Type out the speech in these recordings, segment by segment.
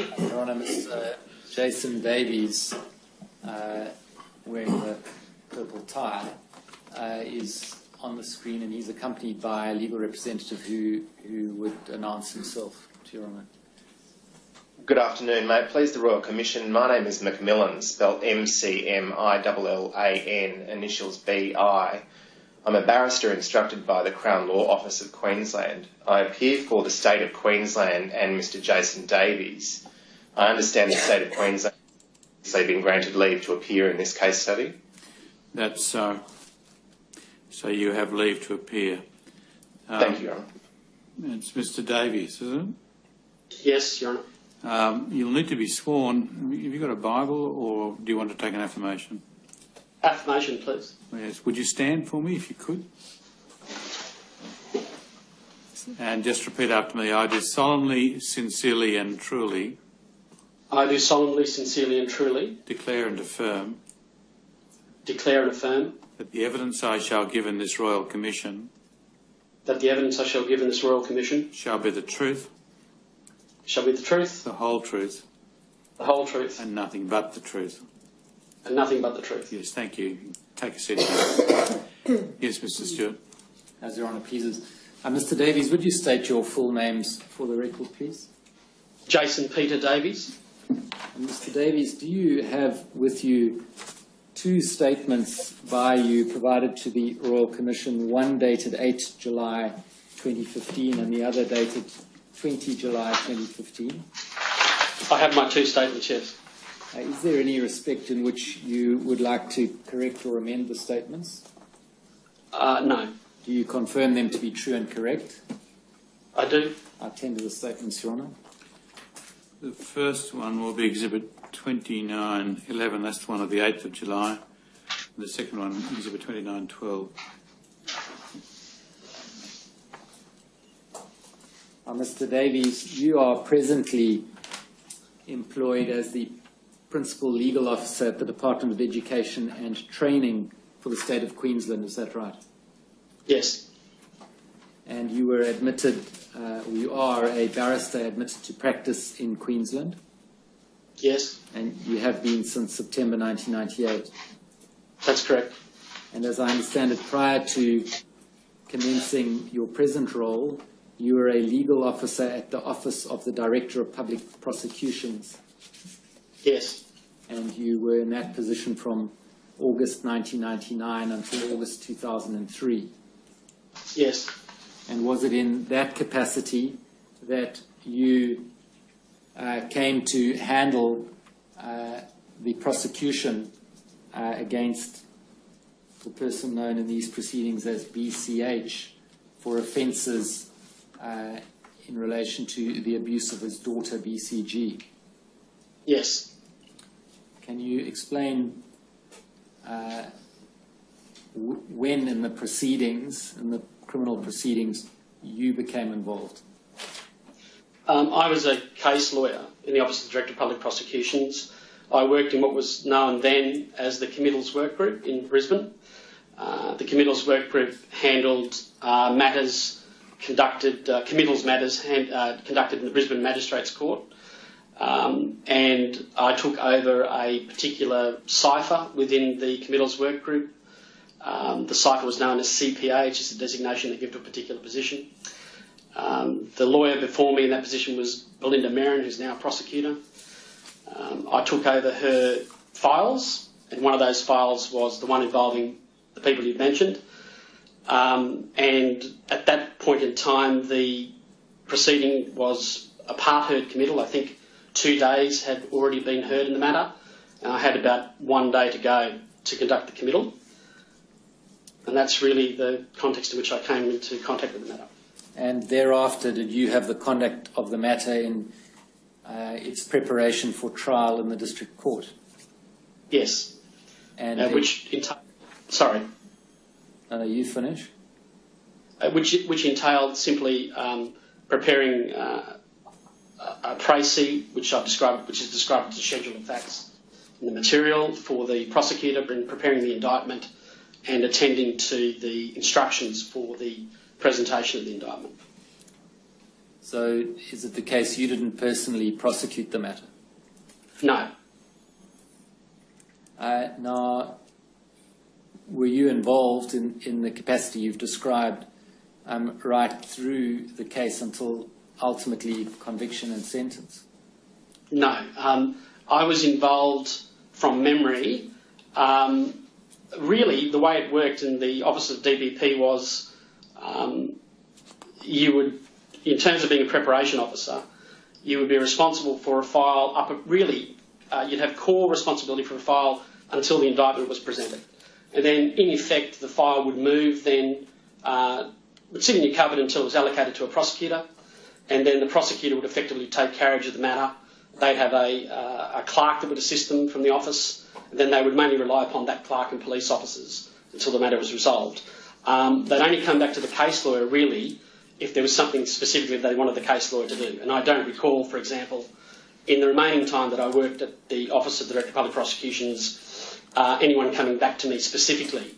Your Honour, Mr. Jason Davies, wearing the purple tie, is on the screen, and he's accompanied by a legal representative who would announce himself to Your Honour. Good afternoon. May it please the Royal Commission, my name is Macmillan, spelled M-C-M-I-L-L-A-N, initials B-I. I'm a barrister instructed by the Crown Law Office of Queensland. I appear for the State of Queensland and Mr Jason Davies. I understand the State of Queensland has been granted leave to appear in this case study. That's so. So you have leave to appear. Thank you, Your Honour. It's Mr Davies, is it? Yes, Your Honour. You'll need to be sworn. Have you got a Bible, or do you want to take an affirmation? Affirmation, please. Yes. Would you stand for me if you could? And just repeat after me. I do solemnly, sincerely and truly. I do solemnly, sincerely and truly. Declare and affirm. Declare and affirm. That the evidence I shall give in this Royal Commission. That the evidence I shall give in this Royal Commission. Shall be the truth. Shall be the truth. The whole truth. The whole truth. And nothing but the truth. And nothing but the truth. Yes, thank you. Take a seat. Yes, Mr Stewart. As Your Honour pleases. Mr Davies, would you state your full names for the record, please? Jason Peter Davies. And Mr Davies, do you have with you two statements by you provided to the Royal Commission, one dated 8 July 2015 and the other dated 20 July 2015? I have my two statements, yes. Is there any respect in which you would like to correct or amend the statements? No. Do you confirm them to be true and correct? I do. I tender the statements, Your Honour. The first one will be Exhibit 2911, that's the one of the 8th of July. The second one, Exhibit 2912. Mr Davies, you are presently employed as the Principal Legal Officer at the Department of Education and Training for the State of Queensland, is that right? Yes. And you were admitted, you are a barrister admitted to practice in Queensland? Yes. And you have been since September 1998? That's correct. And as I understand it, prior to commencing your present role, you were a legal officer at the Office of the Director of Public Prosecutions? Yes. And you were in that position from August 1999 until August 2003? Yes. And was it in that capacity that you came to handle the prosecution against the person known in these proceedings as BCH for offences in relation to the abuse of his daughter BCG? Yes. Can you explain when in the proceedings, in the criminal proceedings, you became involved? I was a case lawyer in the Office of the Director of Public Prosecutions. I worked in what was known then as the Committals Work Group in Brisbane. The Committals Work Group handled matters conducted, committals matters conducted in the Brisbane Magistrates Court. And I took over a particular cipher within the Committals Work Group. The cipher was known as CPA, which is a designation they give to a particular position. The lawyer before me in that position was Belinda Merrin, who's now a prosecutor. I took over her files, and one of those files was the one involving the people you've mentioned. And at that point in time, the proceeding was a part-heard committal. I think 2 days had already been heard in the matter, and I had about 1 day to go to conduct the committal. And that's really the context in which I came into contact with the matter. And thereafter, did you have the conduct of the matter in its preparation for trial in the district court? Yes. And sorry. No, you finish. Which entailed simply preparing a précis, which is described as a schedule of facts in the material for the prosecutor in preparing the indictment and attending to the instructions for the presentation of the indictment. So is it the case you didn't personally prosecute the matter? No. Now, were you involved in the capacity you've described right through the case until ultimately conviction and sentence? No. I was involved from memory. Really, the way it worked in the Office of DPP was you would, in terms of being a preparation officer, you would be responsible for a file you'd have core responsibility for a file until the indictment was presented. And then, in effect, the file would move then, would sit in your cupboard until it was allocated to a prosecutor, and then the prosecutor would effectively take carriage of the matter. They'd have a clerk that would assist them from the office, and then they would mainly rely upon that clerk and police officers until the matter was resolved. They'd only come back to the case lawyer, really, if there was something specifically they wanted the case lawyer to do. And I don't recall, for example, in the remaining time that I worked at the Office of the Director of Public Prosecutions, anyone coming back to me specifically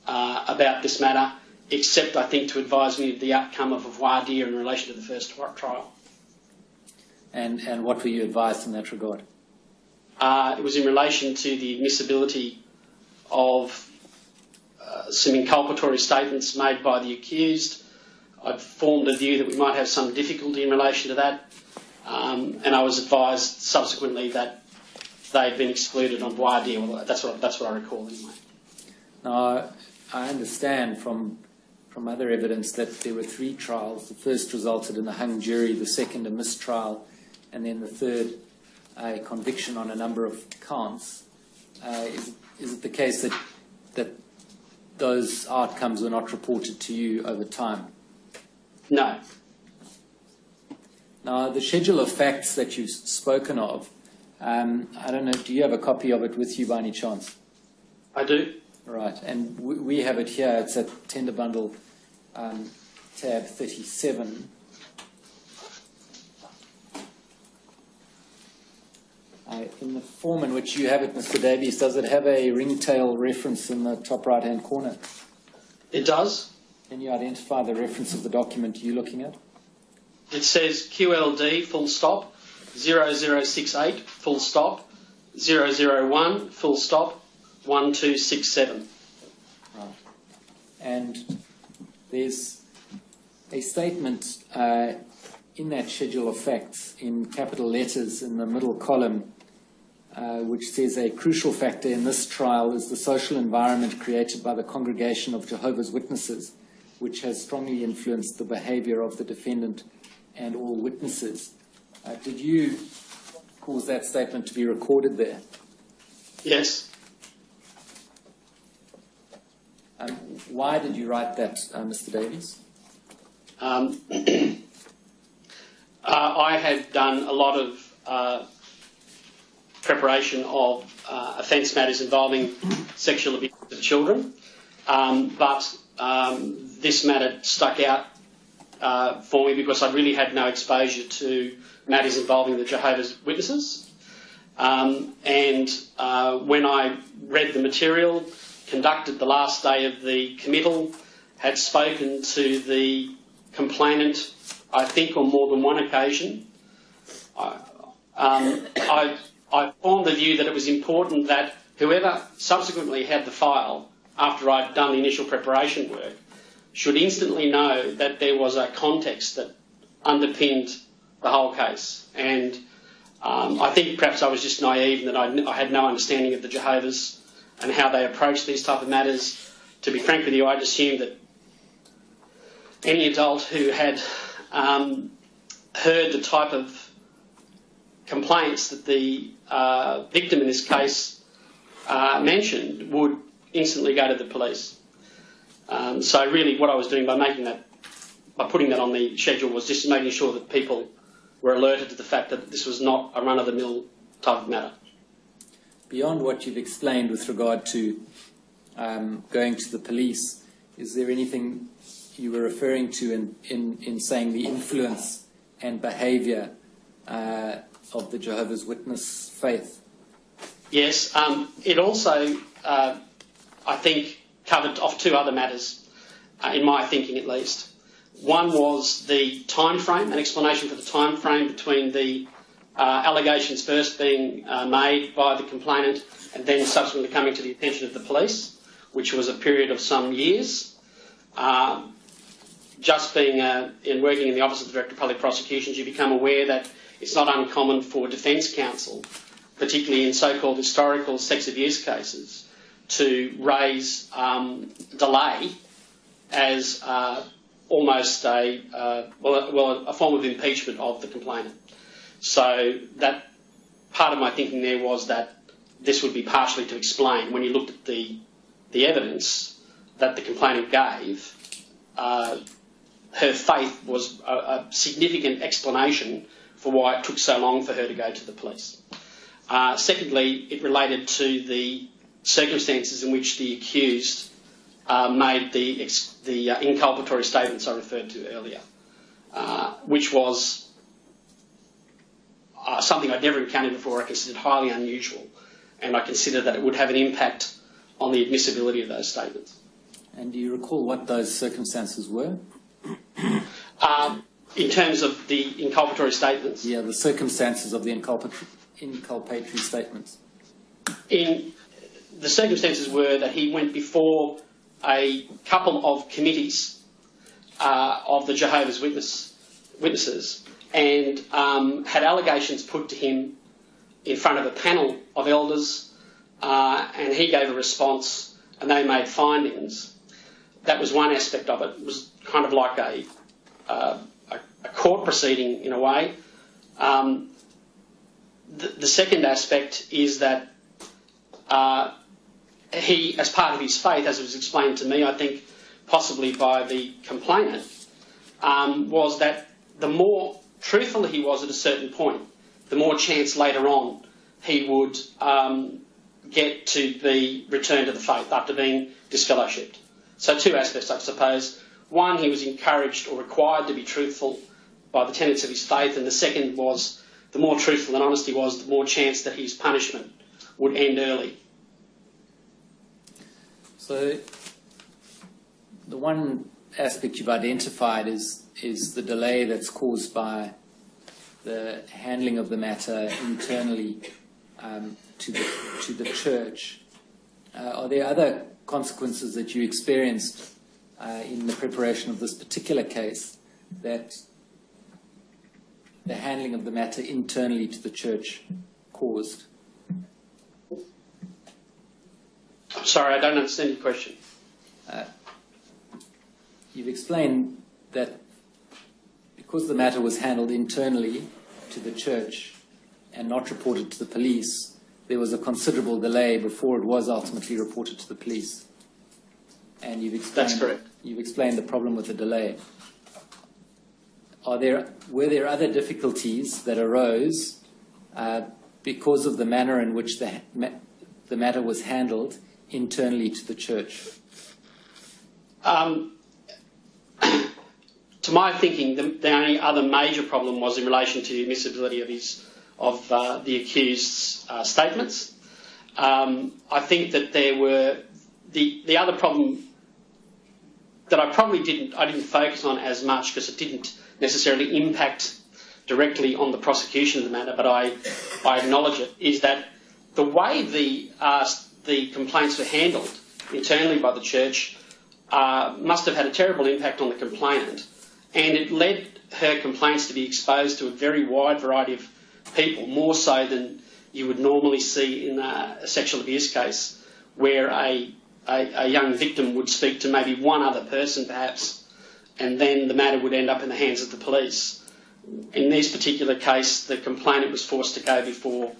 about this matter, except, I think, to advise me of the outcome of a voir dire in relation to the first trial. And what were you advised in that regard? It was in relation to the admissibility of some inculpatory statements made by the accused. I'd formed a view that we might have some difficulty in relation to that, and I was advised subsequently that they'd been excluded on voir dire. Well, that's what I recall anyway. Now, I understand from other evidence that there were 3 trials. The first resulted in a hung jury, the second a mistrial, and then the third a conviction on a number of counts. Is it the case that those outcomes were not reported to you over time? No. Now, the schedule of facts that you've spoken of, I don't know, do you have a copy of it with you by any chance? I do. Right, and we have it here. It's at Tender Bundle tab 37. In the form in which you have it, Mr. Davies, does it have a ringtail reference in the top right-hand corner? It does. Can you identify the reference of the document you're looking at? It says QLD full stop 0068 full stop 001 full stop 1267. Right. And there's a statement in that schedule of facts in capital letters in the middle column which says a crucial factor in this trial is the social environment created by the congregation of Jehovah's Witnesses, which has strongly influenced the behaviour of the defendant and all witnesses. Did you cause that statement to be recorded there? Yes. Why did you write that, Mr. Davies? I had done a lot of preparation of offence matters involving sexual abuse of children, but this matter stuck out for me because I really had no exposure to matters involving the Jehovah's Witnesses. And when I read the material, conducted the last day of the committal, had spoken to the complainant, I think, on more than one occasion, I formed the view that it was important that whoever subsequently had the file after I'd done the initial preparation work should instantly know that there was a context that underpinned the whole case. And I think perhaps I was just naive and that I had no understanding of the Jehovah's and how they approach these type of matters. To be frank with you, I'd assumed that any adult who had heard the type of complaints that the victim in this case mentioned would instantly go to the police. So really what I was doing by putting that on the schedule was just making sure that people were alerted to the fact that this was not a run-of-the-mill type of matter. Beyond what you've explained with regard to going to the police, is there anything you were referring to in saying the influence and behaviour of the Jehovah's Witness faith? Yes. It also, I think, covered off 2 other matters, in my thinking at least. One was the time frame, an explanation for the time frame between the allegations first being made by the complainant and then subsequently coming to the attention of the police, which was a period of some years. Just being in working in the Office of the Director of Public Prosecutions, you become aware that it's not uncommon for defence counsel, particularly in so-called historical sex abuse cases, to raise delay as almost a form of impeachment of the complainant. So that part of my thinking there was that this would be partially to explain, when you looked at the evidence that the complainant gave, her faith was a significant explanation for why it took so long for her to go to the police. Secondly, it related to the circumstances in which the accused made the inculpatory statements I referred to earlier, which was something I'd never encountered before. I considered highly unusual, and I considered that it would have an impact on the admissibility of those statements. And do you recall what those circumstances were? In terms of the inculpatory statements? Yeah, the circumstances of the inculpatory statements. The circumstances were that he went before a couple of committees of the Jehovah's Witnesses and had allegations put to him in front of a panel of elders, and he gave a response and they made findings. That was one aspect of it. It was kind of like a court proceeding in a way. The second aspect is that he, as part of his faith, as it was explained to me, I think possibly by the complainant, was that the more truthful he was at a certain point, the more chance later on he would get to be returned to the faith after being disfellowshipped. So two aspects, I suppose. One, he was encouraged or required to be truthful by the tenets of his faith, and the second was the more truthful and honest he was, the more chance that his punishment would end early. So the one aspect you've identified is the delay that's caused by the handling of the matter internally to the church. Are there other consequences that you experienced in the preparation of this particular case that the handling of the matter internally to the church caused? I'm sorry, I don't understand your question. You've explained that because the matter was handled internally to the church and not reported to the police, there was a considerable delay before it was ultimately reported to the police. And you've explained, that's correct. You've explained the problem with the delay. Were there other difficulties that arose because of the manner in which the matter was handled internally to the church? To my thinking, the only other major problem was in relation to the admissibility of the accused's statements. I think that there were the other problem that I didn't focus on as much because it didn't necessarily impact directly on the prosecution of the matter, but I acknowledge it, is that the way the complaints were handled internally by the church must have had a terrible impact on the complainant, and it led her complaints to be exposed to a very wide variety of people, more so than you would normally see in a sexual abuse case, where a young victim would speak to maybe one other person perhaps, and then the matter would end up in the hands of the police. In this particular case, the complainant was forced to go before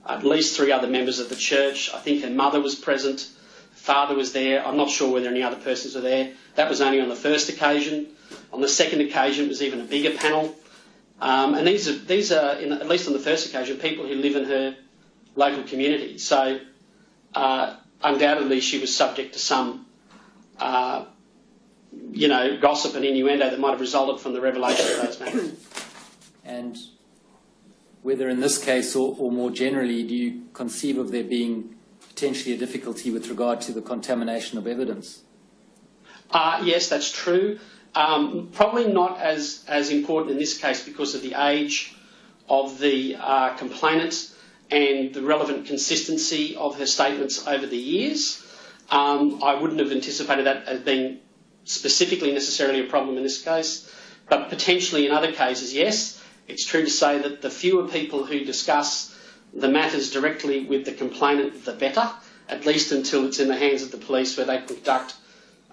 at least 3 other members of the church. I think her mother was present, father was there. I'm not sure whether any other persons were there. That was only on the first occasion. On the second occasion, it was even a bigger panel. And these are at least on the first occasion, people who live in her local community. So undoubtedly she was subject to some, gossip and innuendo that might have resulted from the revelation of those matters. And whether in this case or more generally, do you conceive of there being potentially a difficulty with regard to the contamination of evidence? Yes, that's true. Probably not as important in this case because of the age of the complainant and the relevant consistency of her statements over the years. I wouldn't have anticipated that as being specifically necessarily a problem in this case, but potentially in other cases, yes. It's true to say that the fewer people who discuss the matters directly with the complainant, the better, at least until it's in the hands of the police where they conduct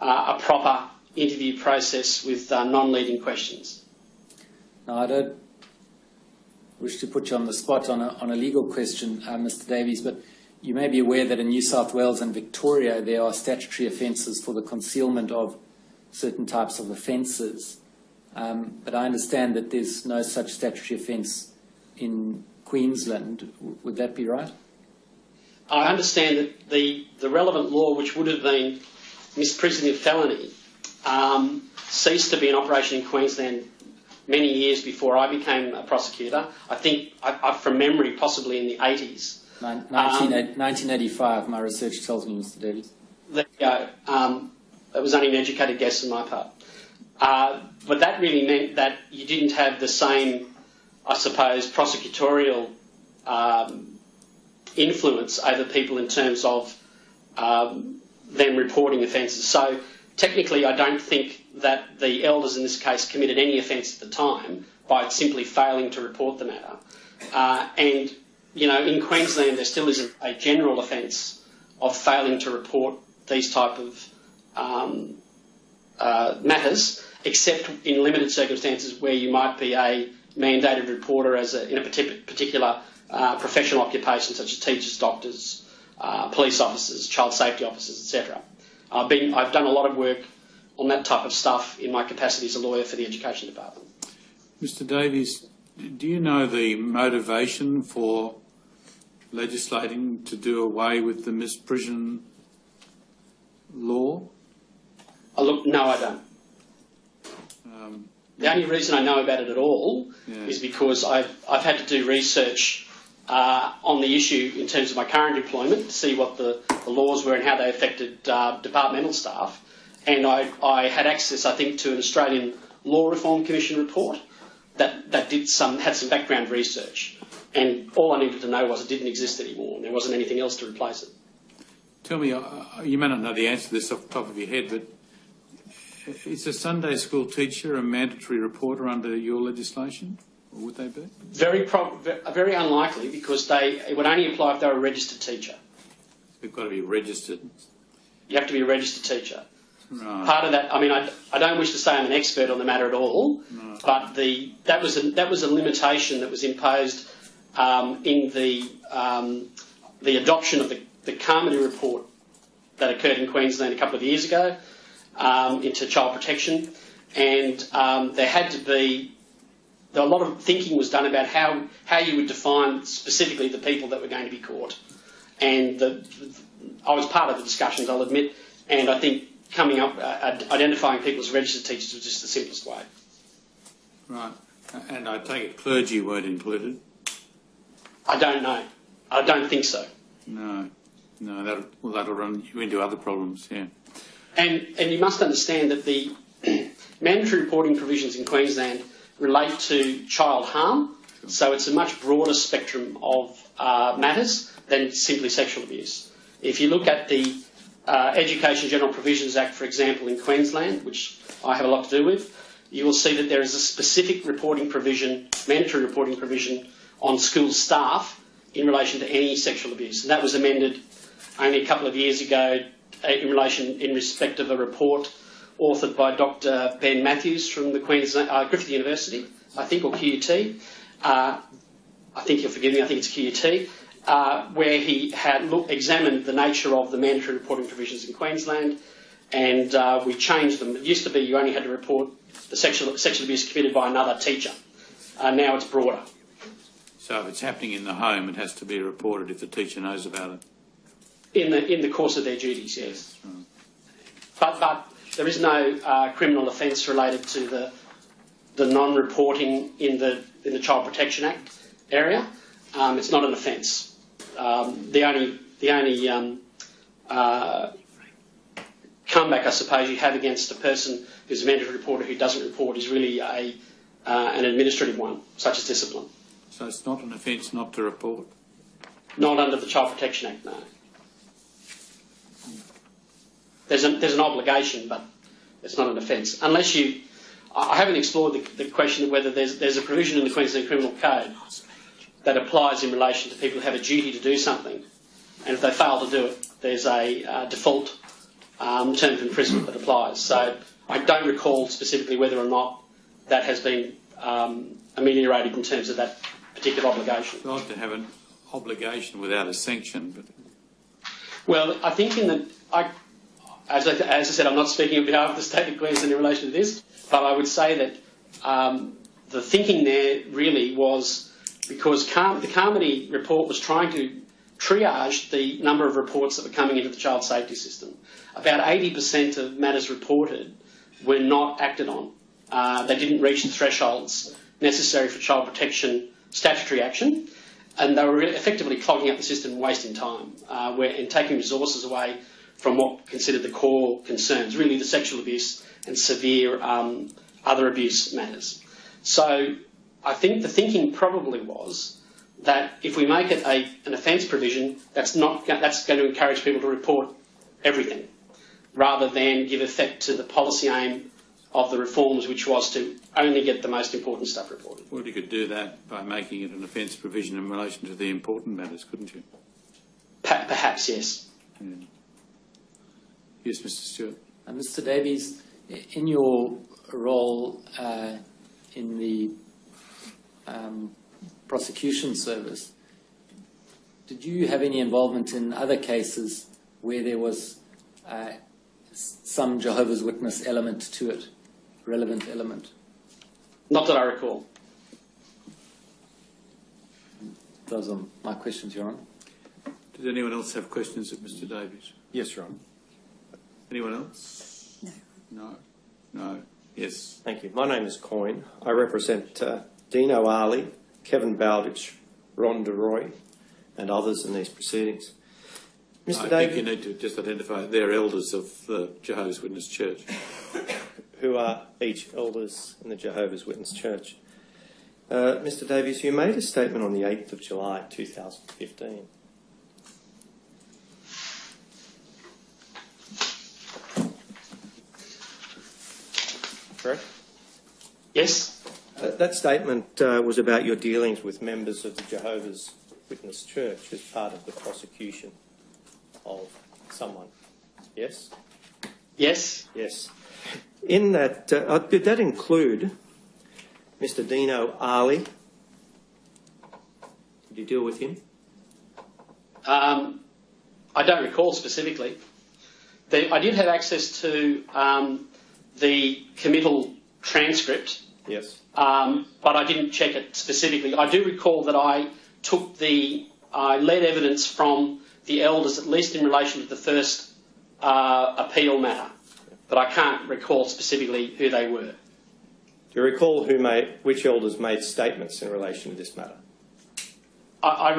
a proper interview process with non-leading questions. Now, I don't wish to put you on the spot on a legal question, Mr. Davies, but you may be aware that in New South Wales and Victoria there are statutory offences for the concealment of certain types of offences. But I understand that there's no such statutory offence in Queensland. Would that be right? I understand that the relevant law, which would have been misprision of felony, ceased to be in operation in Queensland many years before I became a prosecutor. I think, from memory, possibly in the 80s. 1985, my research tells me, Mr. Davies. There you go. It was only an educated guess on my part. But that really meant that you didn't have the same, I suppose, prosecutorial influence over people in terms of them reporting offences. So technically I don't think that the elders in this case committed any offence at the time by simply failing to report the matter. And, you know, in Queensland there still isn't a general offence of failing to report these type of matters, except in limited circumstances where you might be a mandated reporter in a particular professional occupation, such as teachers, doctors, police officers, child safety officers, etc. I've done a lot of work on that type of stuff in my capacity as a lawyer for the Education Department. Mr. Davies, do you know the motivation for legislating to do away with the misprision law? Look, no, I don't. The only reason I know about it at all is because I've had to do research on the issue in terms of my current employment to see what the laws were and how they affected departmental staff. And I had access, I think, to an Australian Law Reform Commission report that had some background research. And all I needed to know was it didn't exist anymore and there wasn't anything else to replace it. Tell me, you may not know the answer to this off the top of your head, but is a Sunday school teacher a mandatory reporter under your legislation? Or would they be? Very unlikely, because it would only apply if they were a registered teacher. They've got to be registered. You have to be a registered teacher. Right. Part of that, I mean, I don't wish to say I'm an expert on the matter at all, no. But that was a limitation that was imposed in the adoption of the Carmody report that occurred in Queensland a couple of years ago into child protection, and a lot of thinking was done about how you would define specifically the people that were going to be caught, and I was part of the discussions, I'll admit, and I think coming up, identifying people as registered teachers was just the simplest way. Right. And I take it clergy weren't included? I don't know. I don't think so. No, that'll run you into other problems, yeah. And you must understand that the mandatory reporting provisions in Queensland relate to child harm, so it's a much broader spectrum of matters than simply sexual abuse. If you look at the Education General Provisions Act, for example, in Queensland, which I have a lot to do with, you will see that there is a specific reporting provision, mandatory reporting provision, on school staff in relation to any sexual abuse. And that was amended only a couple of years ago in respect of a report authored by Dr. Ben Matthews from the Queensland Griffith University, I think, or QUT. I think you'll forgive me, I think it's QUT, where he had examined the nature of the mandatory reporting provisions in Queensland, and we changed them. It used to be you only had to report the sexual abuse committed by another teacher. Now it's broader. So if it's happening in the home, it has to be reported if the teacher knows about it? In the course of their duties, yes. Right. But there is no criminal offence related to the non-reporting in the Child Protection Act area. It's not an offence. The only comeback I suppose you have against a person who's a mandatory reporter who doesn't report is really an administrative one, such as discipline. So it's not an offence not to report? Not under the Child Protection Act, no. There's an obligation, but it's not an offence. Unless you... I haven't explored the question of whether there's a provision in the Queensland Criminal Code that applies in relation to people who have a duty to do something, and if they fail to do it, there's a default term of imprisonment that applies. So I don't recall specifically whether or not that has been ameliorated in terms of that particular obligation. It's odd to have an obligation without a sanction, but... Well, I think as I said, I'm not speaking on behalf of the State of Queensland in relation to this, but I would say that the thinking there really was because the Carmody report was trying to triage the number of reports that were coming into the child safety system. About 80% of matters reported were not acted on. They didn't reach the thresholds necessary for child protection statutory action, and they were effectively clogging up the system and wasting time and taking resources away from what considered the core concerns, really the sexual abuse and severe other abuse matters. So I think the thinking probably was that if we make it an offence provision, that's going to encourage people to report everything, rather than give effect to the policy aim of the reforms, which was to only get the most important stuff reported. Well, you could do that by making it an offence provision in relation to the important matters, couldn't you? Perhaps, yes. Yeah. Yes, Mr. Stewart. Mr. Davies, in your role in the prosecution service, did you have any involvement in other cases where there was some Jehovah's Witness element to it, relevant element? Not that I recall. Those are my questions, Your Honour. Does anyone else have questions of Mr. Davies? Yes, Your Honour. Anyone else? No. No. Yes. Thank you. My name is Coyne. I represent Dino Ali, Kevin Bowditch, Ron DeRoy and others in these proceedings. Mr. I Davies, think you need to just identify they're elders of the Jehovah's Witness Church. who are each elders in the Jehovah's Witness Church. Mr. Davies, you made a statement on the 8th of July 2015. Correct? Yes? That statement was about your dealings with members of the Jehovah's Witness Church as part of the prosecution of someone. Yes? Yes? Yes. In that, did that include Mr. Dino Ali? Did you deal with him? I don't recall specifically. I did have access to the committal transcript. Yes. But I didn't check it specifically. I do recall that I led evidence from the elders, at least in relation to the first appeal matter, but I can't recall specifically who they were. Do you recall which elders made statements in relation to this matter? I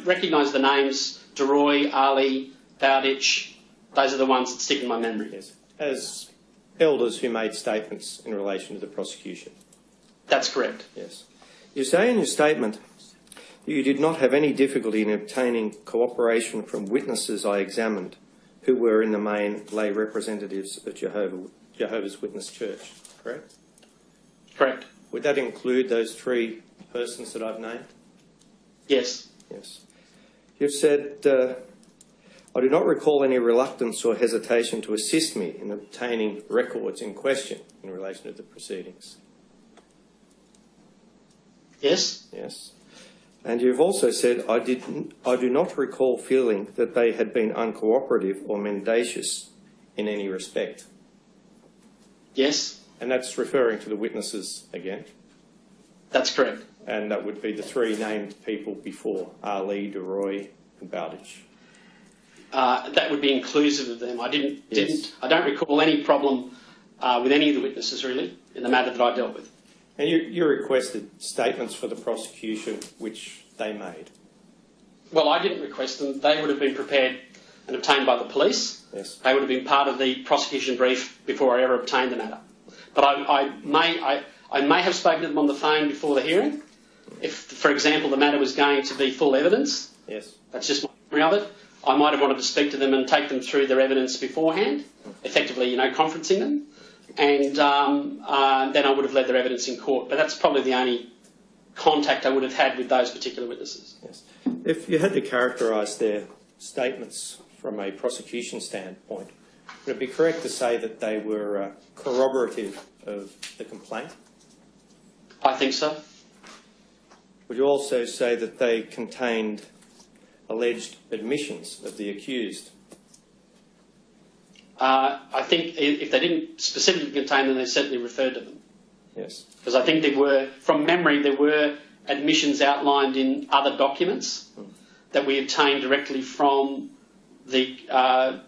recognise the names: DeRoy, Ali, Bowditch. Those are the ones that stick in my memory. Yes. As elders who made statements in relation to the prosecution. That's correct. Yes. You say in your statement that you did not have any difficulty in obtaining cooperation from witnesses I examined who were in the main lay representatives of Jehovah's Witness Church, correct? Correct. Would that include those three persons that I've named? Yes. Yes. You've said, I do not recall any reluctance or hesitation to assist me in obtaining records in question in relation to the proceedings. Yes. Yes. And you've also said, I do not recall feeling that they had been uncooperative or mendacious in any respect. Yes. And that's referring to the witnesses again? That's correct. And that would be the three named people before, Ali, DeRoy and Bowditch. That would be inclusive of them. I don't recall any problem with any of the witnesses, really, in the matter that I dealt with. And you requested statements for the prosecution, which they made? Well, I didn't request them. They would have been prepared and obtained by the police. Yes. They would have been part of the prosecution brief before I ever obtained the matter. But I may have spoken to them on the phone before the hearing. If, for example, the matter was going to be full evidence, Yes. that's just my memory of it, I might have wanted to speak to them and take them through their evidence beforehand, effectively, conferencing them, and then I would have led their evidence in court. But that's probably the only contact I would have had with those particular witnesses. Yes. If you had to characterise their statements from a prosecution standpoint, would it be correct to say that they were corroborative of the complaint? I think so. Would you also say that they contained alleged admissions of the accused? I think if they didn't specifically contain them, they certainly referred to them. Yes. Because I think there were, from memory, there were admissions outlined in other documents that we obtained directly from the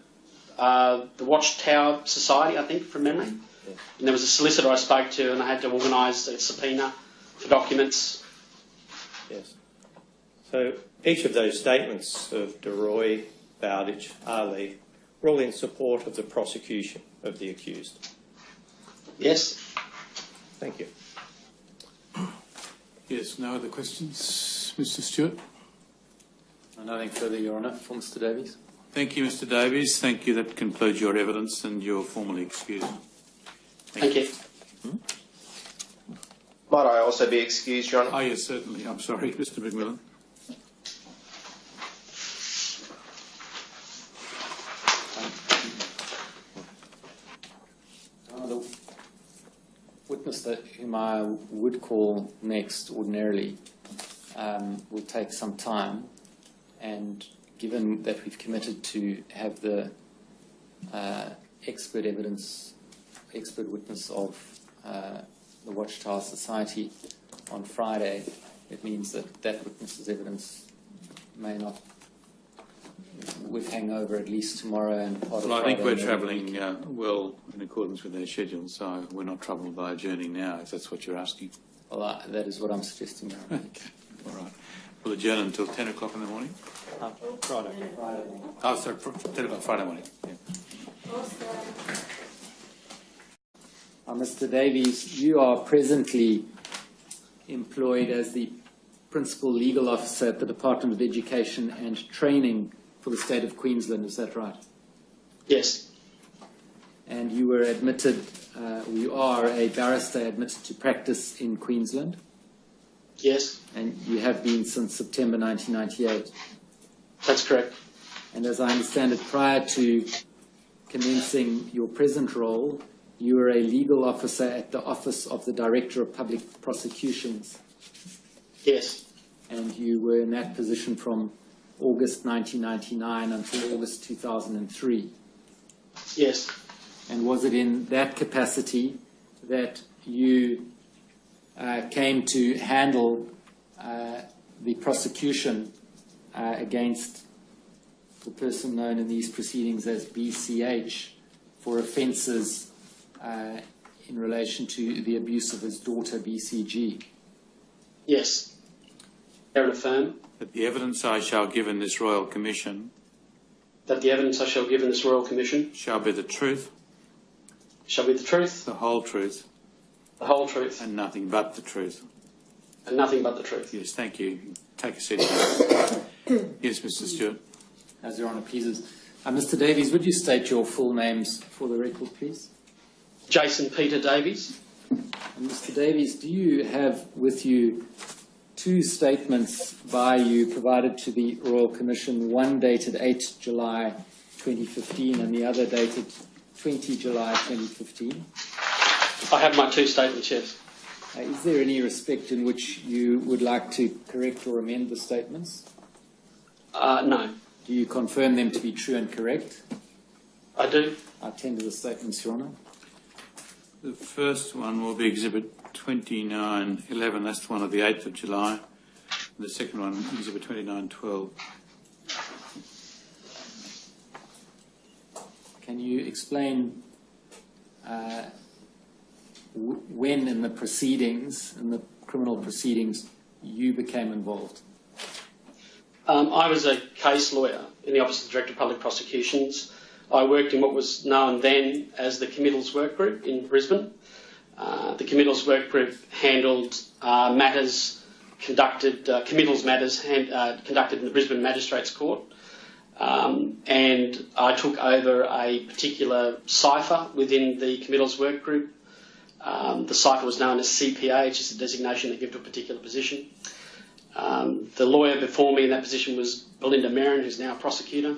Watchtower Society, I think, from memory. Yeah. And there was a solicitor I spoke to, and I had to organise a subpoena for documents. Yes. So each of those statements of DeRoy, Bowditch, Ali, were all in support of the prosecution of the accused. Yes. Thank you. Yes, no other questions? Mr Stewart? Nothing further, Your Honour, for Mr Davies. Thank you, Mr Davies. Thank you. That concludes your evidence and you're formally excused. Thank you. Might I also be excused, Your Honour? Oh, yes, certainly. I'm sorry, Mr McMillan. The witness whom I would call next ordinarily will take some time, and given that we've committed to have the expert witness of the Watchtower Society on Friday, it means that that witness's evidence would hang over at least tomorrow and part of Well, I think Friday we're travelling well in accordance with our schedule, so we're not troubled by adjourning now, if that's what you're asking. Well, that is what I'm suggesting. Okay, all right. We'll adjourn until 10 o'clock in the morning. Friday. Oh, sorry, 10 o'clock Friday morning. Yeah. Mr. Davies, you are presently employed as the Principal Legal Officer at the Department of Education and Training for the State of Queensland, is that right? Yes. And you were admitted, you are a barrister admitted to practice in Queensland? Yes. And you have been since September 1998? That's correct. And as I understand it, prior to commencing your present role, you were a legal officer at the Office of the Director of Public Prosecutions? Yes. And you were in that position from August 1999 until August 2003? Yes. And was it in that capacity that you came to handle the prosecution against the person known in these proceedings as BCH for offences in relation to the abuse of his daughter BCG? Yes. There affirm That the evidence I shall give in this Royal Commission that the evidence I shall give in this Royal Commission shall be the truth, shall be the truth, the whole truth, the whole truth, and nothing but the truth. and nothing but the truth. Yes, thank you. Take a seat. Yes, Mr Stewart. As Your Honour pleases. Mr. Davies, would you state your full names for the record, please? Jason Peter Davies. And Mr. Davies, do you have with you two statements by you provided to the Royal Commission, one dated 8 July 2015 and the other dated 20 July 2015? I have my two statements, yes. Is there any respect in which you would like to correct or amend the statements? No. Do you confirm them to be true and correct? I do. I tender the statements, Your Honour. The first one will be Exhibit 2911, that's the one of the 8th of July. The second one, Exhibit 2912. Can you explain when in the proceedings, in the criminal proceedings, you became involved? I was a case lawyer in the Office of the Director of Public Prosecutions. I worked in what was known then as the Committals Work Group in Brisbane. The Committals Work Group handled committals matters conducted in the Brisbane Magistrates Court. And I took over a particular cipher within the Committals Work Group. The cipher was known as CPA, which is a designation they give to a particular position. The lawyer before me in that position was Belinda Merrin, who's now a prosecutor.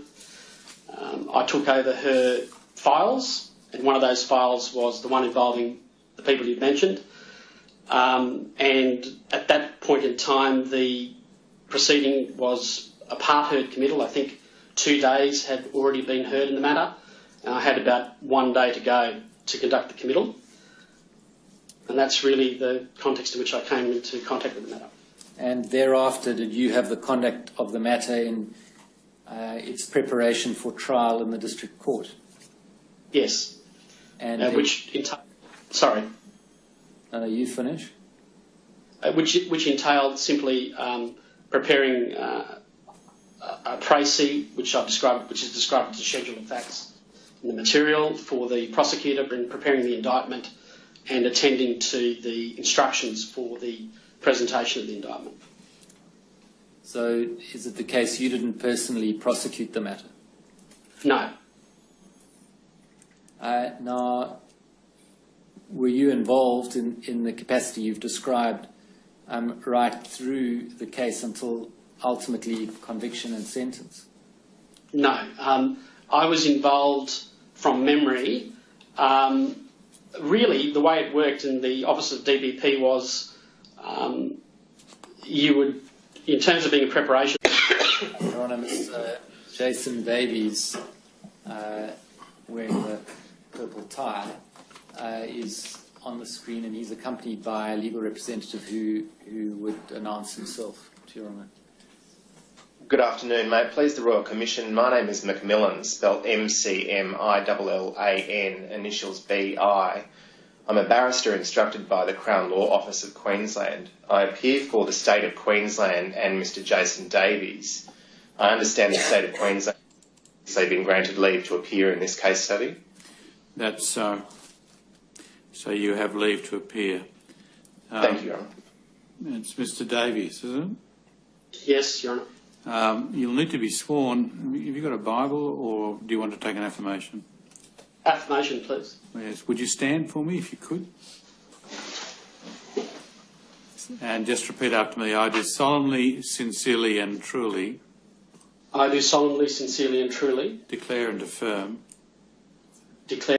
I took over her files, and one of those files was the one involving the people you've mentioned. And at that point in time, the proceeding was a part-heard committal. I think 2 days had already been heard in the matter, and I had about 1 day to go to conduct the committal. And that's really the context in which I came into contact with the matter. And thereafter, did you have the conduct of the matter in its preparation for trial in the district court? Yes. And sorry. You finish? Which entailed simply preparing a précis, which is described as a schedule of facts in the material for the prosecutor in preparing the indictment and attending to the instructions for the presentation of the indictment. So is it the case you didn't personally prosecute the matter? No. Now, were you involved in the capacity you've described right through the case until ultimately conviction and sentence? No. I was involved from memory. Really, the way it worked in the Office of DPP was you would, in terms of being a preparation... Your Honour, Mr. Jason Davies, wearing the purple tie, is on the screen, and he's accompanied by a legal representative who would announce himself, to Your Honour. Good afternoon, mate. Please the Royal Commission. My name is Macmillan, spelled McMillan, initials BI. I'm a barrister instructed by the Crown Law Office of Queensland. I appear for the State of Queensland and Mr. Jason Davies. I understand the State of Queensland has been granted leave to appear in this case study. That's so. So you have leave to appear. Thank you, Your Honour. It's Mr. Davies, isn't it? Yes, Your Honour. You'll need to be sworn. Have you got a Bible, or do you want to take an affirmation? Affirmation, please. Yes. Would you stand for me if you could? And just repeat after me. I do solemnly, sincerely and truly... I do solemnly, sincerely and truly... declare and affirm... declare